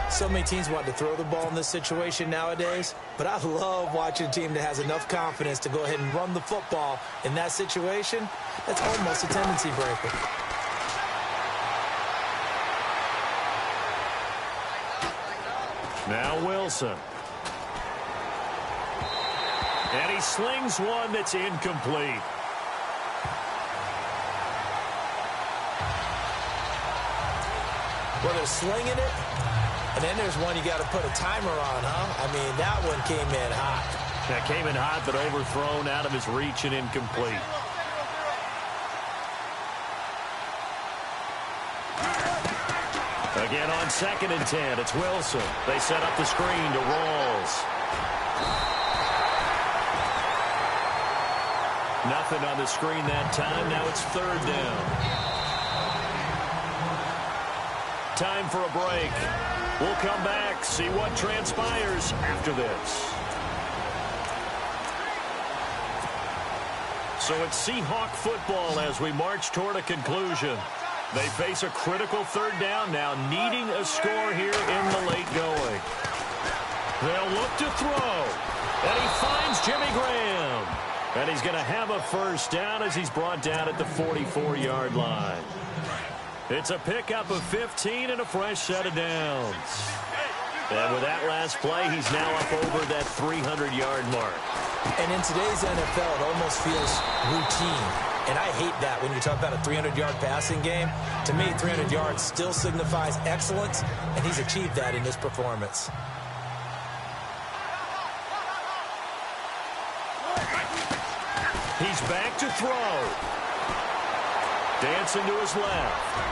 So many teams want to throw the ball in this situation nowadays, but I love watching a team that has enough confidence to go ahead and run the football in that situation. That's almost a tendency breaker. Now Wilson. And he slings one that's incomplete. Well, they're slinging it, and then there's one you got to put a timer on, huh? I mean, that one came in hot. That came in hot, but overthrown out of his reach and incomplete. Again on 2nd and 10, it's Wilson. They set up the screen to Rawls. Nothing on the screen that time. Now it's 3rd down. Time for a break. We'll come back, see what transpires after this. So it's Seahawk football as we march toward a conclusion. They face a critical 3rd down now, needing a score here in the late going. They'll look to throw. And he finds Jimmy Graham. And he's going to have a first down as he's brought down at the 44-yard line. It's a pickup of 15 and a fresh set of downs. And with that last play, he's now up over that 300-yard mark. And in today's NFL, it almost feels routine. And I hate that when you talk about a 300-yard passing game. To me, 300 yards still signifies excellence, and he's achieved that in this performance. He's back to throw. Dancing to his left.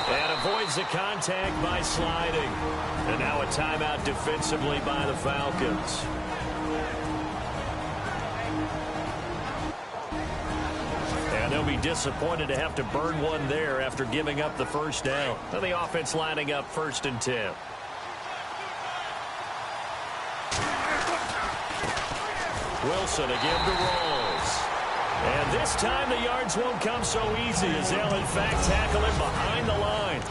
And avoids the contact by sliding. And now a timeout defensively by the Falcons. And they'll be disappointed to have to burn one there after giving up the first down. And the offense lining up 1st and 10. Wilson again to Rawls. And this time the yards won't come so easy as they'll in fact tackle him behind the line.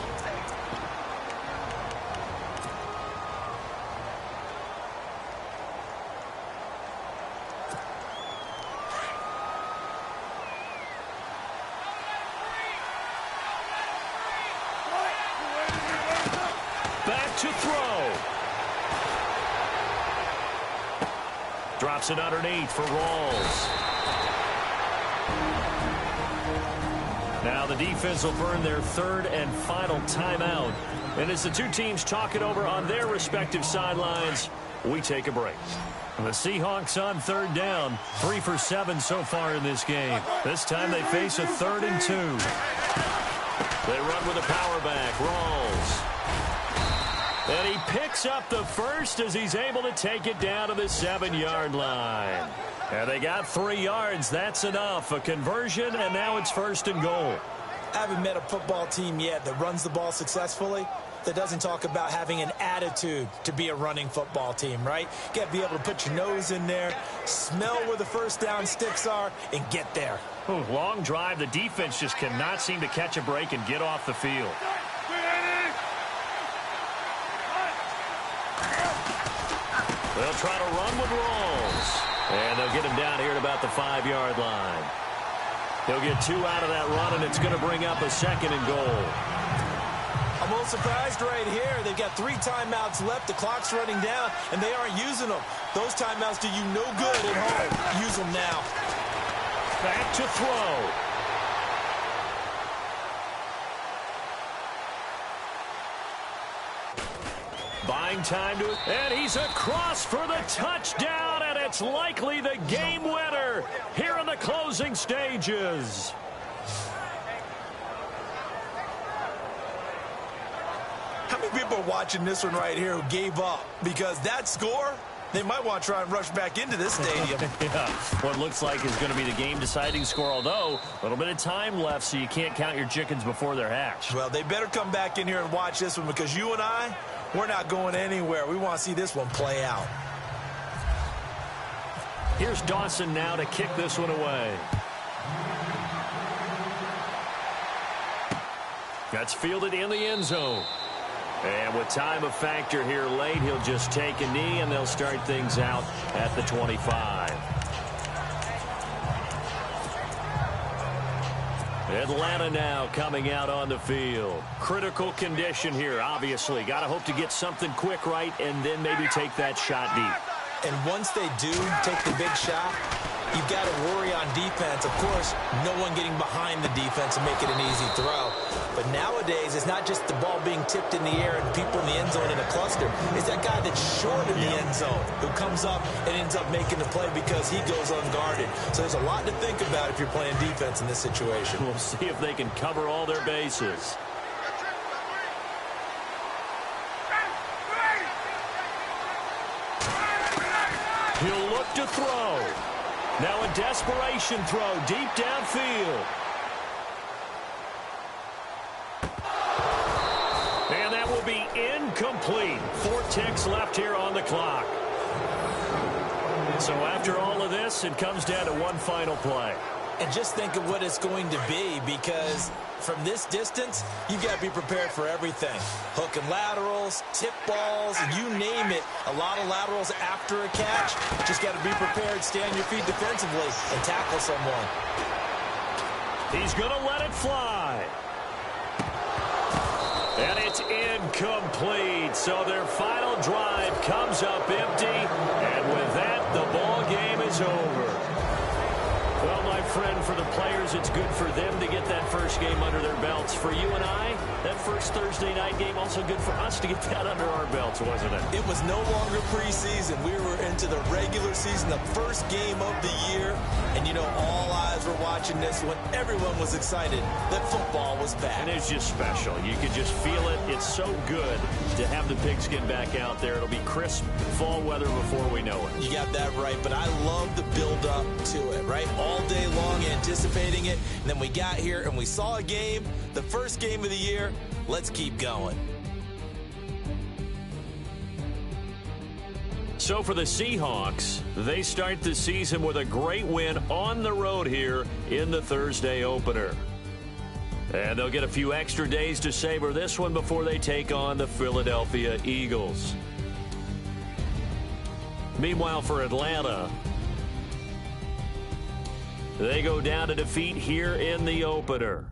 Back to throw. Drops it underneath for Rawls. Now the defense will burn their 3rd and final timeout. And as the two teams talk it over on their respective sidelines, we take a break. The Seahawks on 3rd down, 3 for 7 so far in this game. This time they face a 3rd and 2. They run with a power back, Rawls. And he picks up the first as he's able to take it down to the 7-yard line. And they got 3 yards. That's enough. A conversion, and now it's 1st and goal. I haven't met a football team yet that runs the ball successfully that doesn't talk about having an attitude to be a running football team, right? You got to be able to put your nose in there, smell where the first down sticks are, and get there. Ooh, long drive. The defense just cannot seem to catch a break and get off the field. They'll try to run with Rawls. And they'll get him down here at about the 5-yard line. He'll get 2 out of that run, and it's going to bring up a 2nd and goal. I'm a little surprised right here. They've got 3 timeouts left. The clock's running down, and they aren't using them. Those timeouts do you no good at home. Use them now. Back to throw. Buying time to it, and he's across for the touchdown, and it's likely the game winner here in the closing stages. How many people are watching this one right here who gave up? Because that score, they might want to try and rush back into this stadium. Yeah, what looks like is going to be the game-deciding score, although a little bit of time left, so you can't count your chickens before they're hatched. Well, they better come back in here and watch this one, because you and I, we're not going anywhere. We want to see this one play out. Here's Dawson now to kick this one away. That's fielded in the end zone. And with time a factor here late, he'll just take a knee, and they'll start things out at the 25. Atlanta now coming out on the field. Critical condition here, obviously. Got to hope to get something quick right and then maybe take that shot deep. And once they do take the big shot, you've got to worry on defense. Of course, no one getting behind the defense and make it an easy throw. But nowadays, it's not just the ball being tipped in the air and people in the end zone in a cluster. It's that guy that's short in the end zone who comes up and ends up making the play because he goes unguarded. So there's a lot to think about if you're playing defense in this situation. We'll see if they can cover all their bases. He'll look to throw. Now a desperation throw deep downfield. And that will be incomplete. 4 ticks left here on the clock. So after all of this, it comes down to one final play. And just think of what it's going to be, because from this distance, you've got to be prepared for everything. Hook and laterals, tip balls, you name it. A lot of laterals after a catch. Just got to be prepared, stay on your feet defensively, and tackle someone. He's going to let it fly. And it's incomplete. So their final drive comes up empty. And with that, the ball game is over. Well, my friend, for the players, it's good for them to get that first game under their belts. For you and I, that first Thursday night game, also good for us to get that under our belts, wasn't it? It was no longer preseason. We were into the regular season, the first game of the year. And, you know, all eyes were watching this when everyone was excited that football was back. And it's just special. You could just feel it. It's so good to have the pigskin back out there. It'll be crisp fall weather before we know it. You got that right, but I love the build-up to it, right? All day long anticipating it, and then we got here and we saw a game, the first game of the year. Let's keep going. So for the Seahawks, they start the season with a great win on the road here in the Thursday opener. And they'll get a few extra days to savor this one before they take on the Philadelphia Eagles. Meanwhile, for Atlanta, they go down to defeat here in the opener.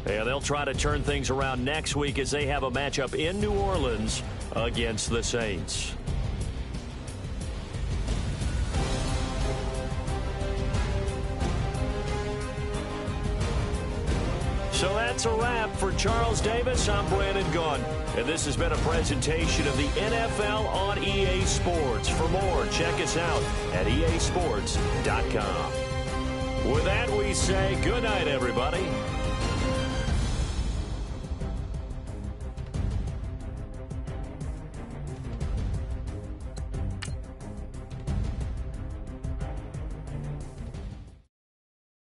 And they'll try to turn things around next week as they have a matchup in New Orleans against the Saints. So that's a wrap. For Charles Davis, I'm Brandon Gunn. And this has been a presentation of the NFL on EA Sports. For more, check us out at easports.com. With that, we say good night, everybody.